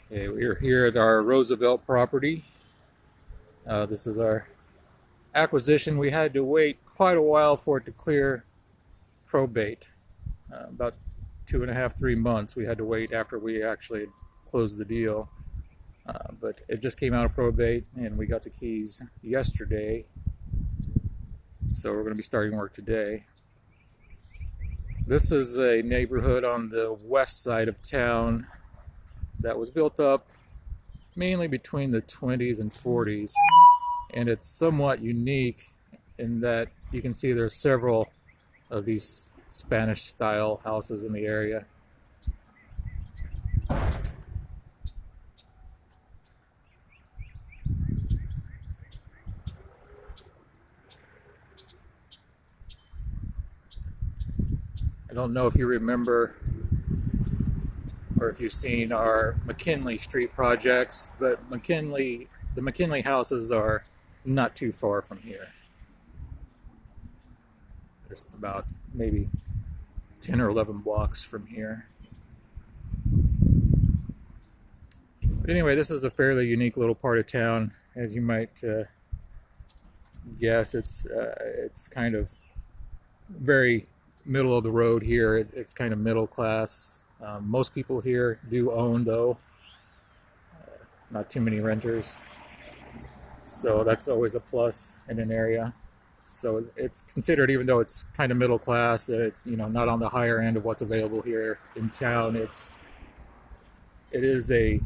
Okay, we are here at our Roosevelt property. This is our acquisition. We had to wait quite a while for it to clear probate. About 2.5, 3 months we had to wait after we actually closed the deal. But it just came out of probate and we got the keys yesterday. So we're going to be starting work today. This is a neighborhood on the west side of town that was built up mainly between the 20s and 40s, and it's somewhat unique in that you can see there's several of these Spanish style houses in the area. I don't know if you remember or if you've seen our McKinley Street projects, but the McKinley houses are not too far from here. Just about maybe 10 or 11 blocks from here. But anyway, this is a fairly unique little part of town, as you might guess. It's kind of very middle of the road here. It's kind of middle class. Most people here do own, though. Not too many renters. So that's always a plus in an area. So it's considered, even though it's kind of middle class, it's not on the higher end of what's available here in town. It is a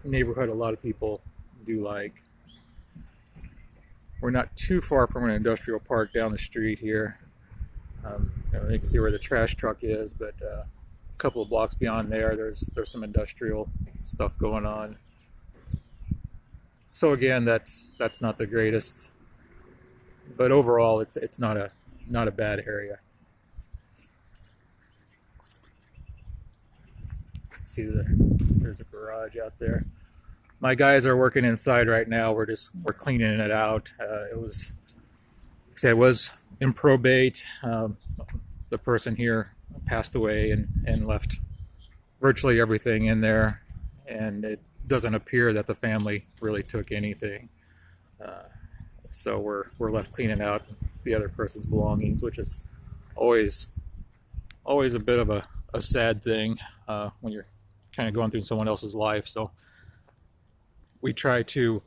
neighborhood a lot of people do like. We're not too far from an industrial park down the street here. You can see where the trash truck is, but a couple of blocks beyond there's some industrial stuff going on. So again, that's not the greatest, but overall it's not a bad area. See, there's a garage out there. My guys are working inside right now. We're cleaning it out. It was, like I said, it was in probate. The person here passed away and left virtually everything in there, and it doesn't appear that the family really took anything. So we're left cleaning out the other person's belongings, which is always a bit of a sad thing when you're kind of going through someone else's life. So we try to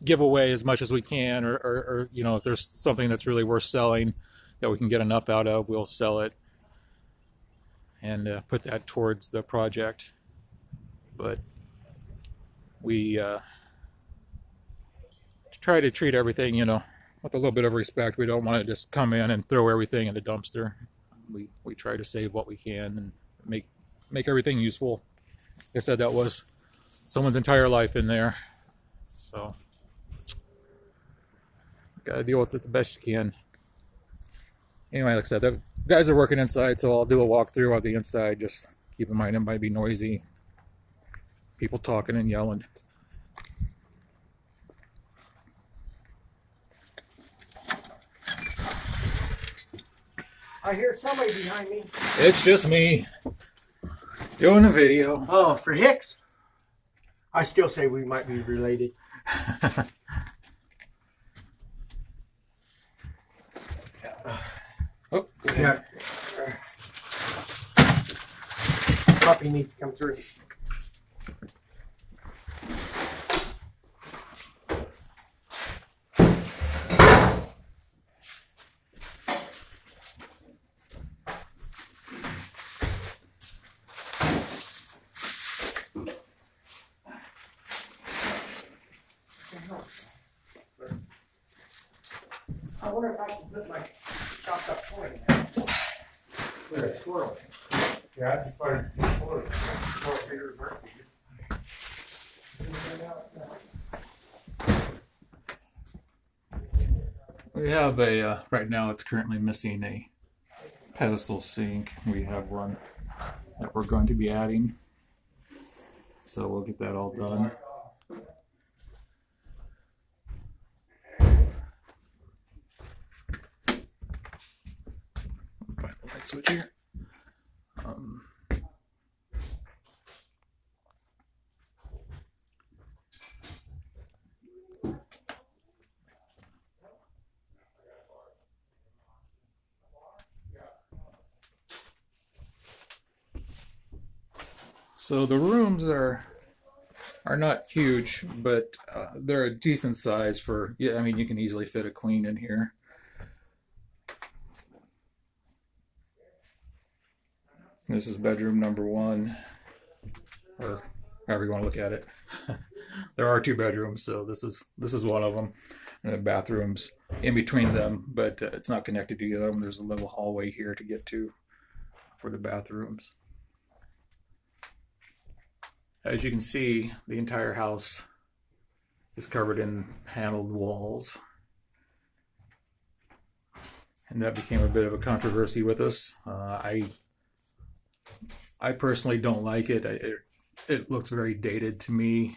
give away as much as we can, or if there's something that's really worth selling that we can get enough out of, we'll sell it and put that towards the project. But we try to treat everything, with a little bit of respect. We don't want to just come in and throw everything in the dumpster. We try to save what we can and make everything useful. Like I said, that was someone's entire life in there, so gotta deal with it the best you can. Anyway, like I said, the guys are working inside, so I'll do a walkthrough of the inside. Just keep in mind it might be noisy, people talking and yelling. I hear somebody behind me. It's just me doing a video. Oh, for Hicks? I still say we might be related. Oh, Yeah. Puppy needs to come through. I wonder if I can put my chopped up toy in there. Clear a squirrel. yeah, it's fine. We have right now it's currently missing a pedestal sink. We have one that we're going to be adding. So we'll get that all done. Find the light switch here. So the rooms are not huge, but they're a decent size for, yeah, I mean, you can easily fit a queen in here. This is bedroom number one, or however you want to look at it. There are two bedrooms, so this is one of them. And the bathrooms in between them, but it's not connected to either of them. There's a little hallway here to get to for the bathrooms. As you can see, the entire house is covered in paneled walls. And that became a bit of a controversy with us. I personally don't like it. It looks very dated to me.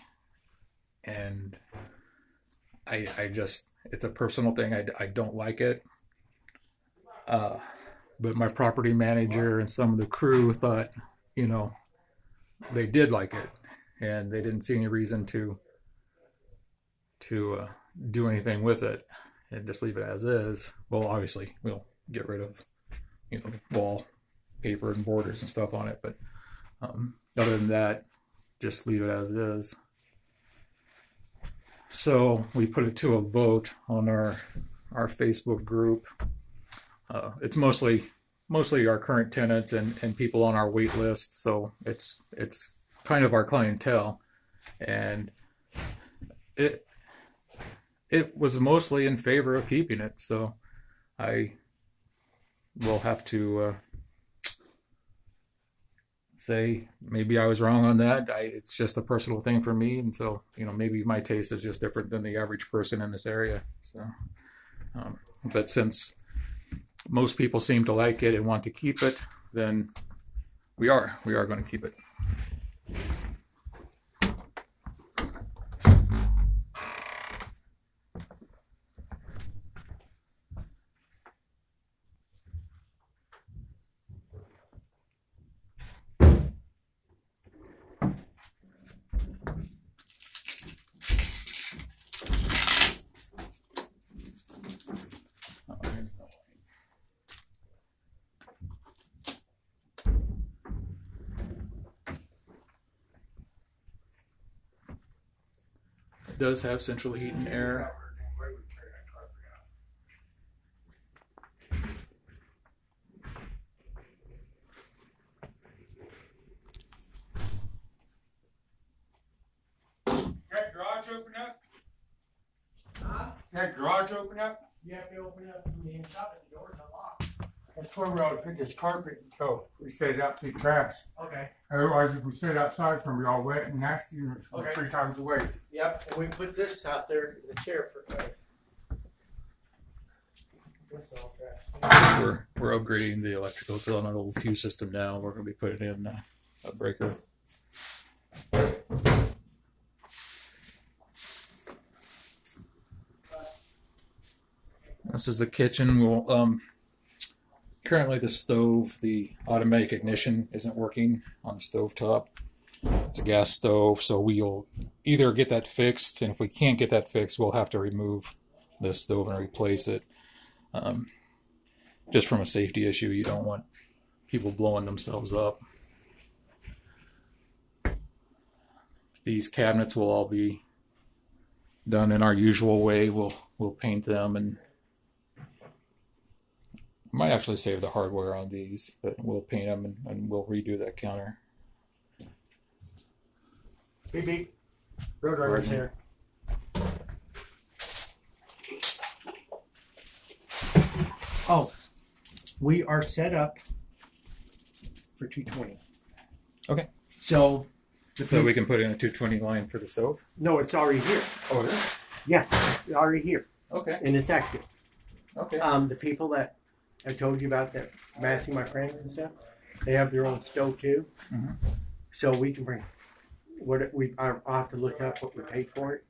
And I just, it's a personal thing. I don't like it. But my property manager and some of the crew thought, you know, they did like it, and they didn't see any reason to do anything with it and just leave it as is. Well, obviously we'll get rid of, you know, wall paper and borders and stuff on it, but other than that, just leave it as is. So we put it to a vote on our Facebook group. It's mostly our current tenants and people on our wait list, so it's kind of our clientele, and it was mostly in favor of keeping it. So I will have to say maybe I was wrong on that. It's just a personal thing for me, and so, you know, maybe my taste is just different than the average person in this area. So, but since most people seem to like it and want to keep it, then we are going to keep it. It does have central heat and air. That garage open up? Huh? That garage open up? You have to open it up from the inside, the door's unlocked. That's where we ought to put this carpet until we set it out to the trash. Okay. Otherwise, if we sit outside, it's gonna be all wet and nasty, and it's Okay. 3 times away. Yep, and we put this out there, the chair for this all trash. We're upgrading the electrical. It's on an old fuse system now. We're going to be putting in a breaker. This is the kitchen. We'll currently the stove, the automatic ignition isn't working on the stove top. It's a gas stove, so we'll either get that fixed, and if we can't get that fixed, we'll have to remove the stove and replace it. Just from a safety issue, you don't want people blowing themselves up. These cabinets will all be done in our usual way. We'll paint them, and might actually save the hardware on these, but we'll paint them and we'll redo that counter. Beep beep. Road driver's here. Oh, we are set up for 220. Okay. So We can put in a 220 line for the stove? no, it's already here. Oh, it is? Yes, it's already here, Okay. and it's active. Okay. The people that I told you about, that Matthew, my friends and stuff, they have their own stove too. Mhm. So we can bring I'll have to look up what we paid for it,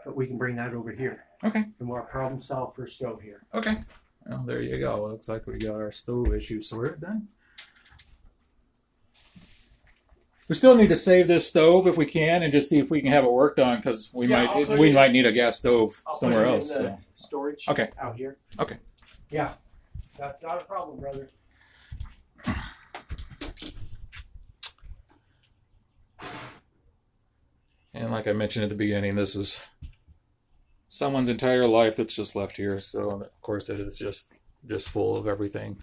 but we can bring that over here. Okay. And we're problem solved for a stove here. Okay. Well, there you go. Looks like we got our stove issue sorted then. We still need to save this stove if we can, and just see if we can have it worked on, because we might need a gas stove somewhere else. So. Storage. Okay. Out here. Okay. Yeah, that's not a problem, brother. And like I mentioned at the beginning, this is someone's entire life that's just left here. So of course it is just full of everything.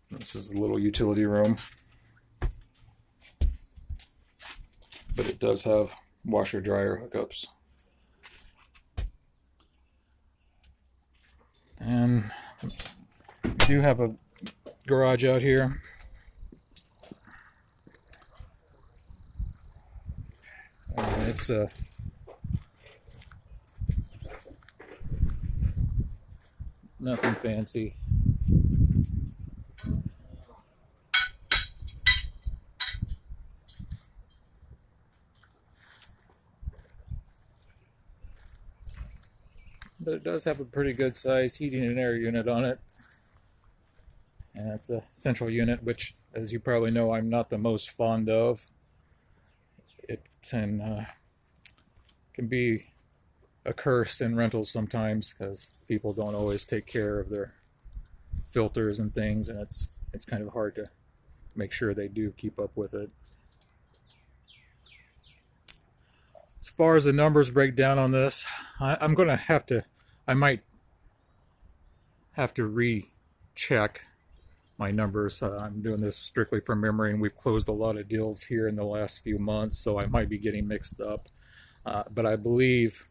This is the little utility room, but it does have washer dryer hookups. And we do have a garage out here. It's nothing fancy. But it does have a pretty good size heating and air unit on it. And it's a central unit, which, as you probably know, I'm not the most fond of. It can be a curse in rentals sometimes because people don't always take care of their filters and things, and it's kind of hard to make sure they do keep up with it. As far as the numbers break down on this, I might have to recheck my numbers. I'm doing this strictly from memory, and we've closed a lot of deals here in the last few months, so I might be getting mixed up. But I believe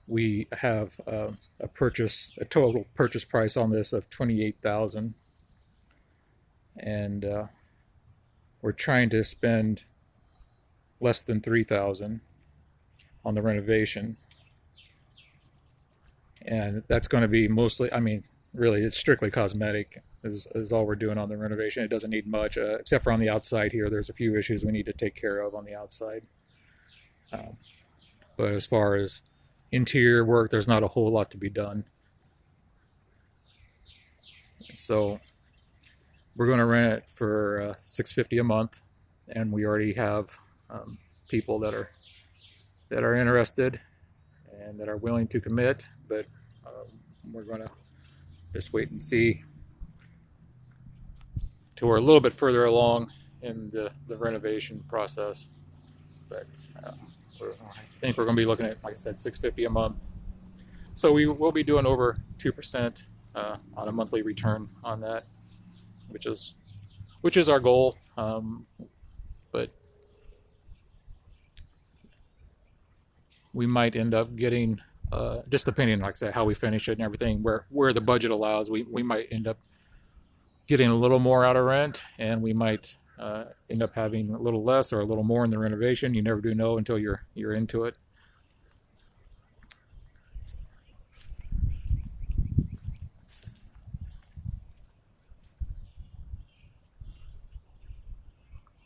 we have a total purchase price on this of $28,000, and we're trying to spend less than $3,000 on the renovation, and that's going to be mostly, really, it's strictly cosmetic is all we're doing on the renovation. It doesn't need much, except for on the outside here. There's a few issues we need to take care of on the outside. But as far as interior work, there's not a whole lot to be done. So we're going to rent it for $650 a month, and we already have people that are interested and that are willing to commit, but we're going to just wait and see till we're a little bit further along in the renovation process. But I think we're going to be looking at, like I said, $650 a month. So we will be doing over 2% on a monthly return on that, which is our goal. But we might end up getting, just depending, like I said, how we finish it and everything, where the budget allows, we might end up getting a little more out of rent, and we might end up having a little less or a little more in the renovation. You never do know until you're into it.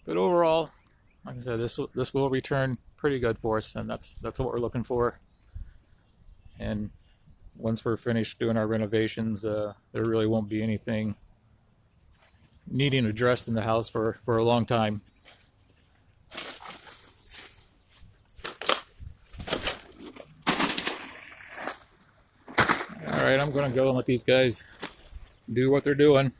But overall, like I said, this will return pretty good for us, and that's what we're looking for. And once we're finished doing our renovations, there really won't be anything needing addressed in the house for a long time. All right, I'm going to go and let these guys do what they're doing.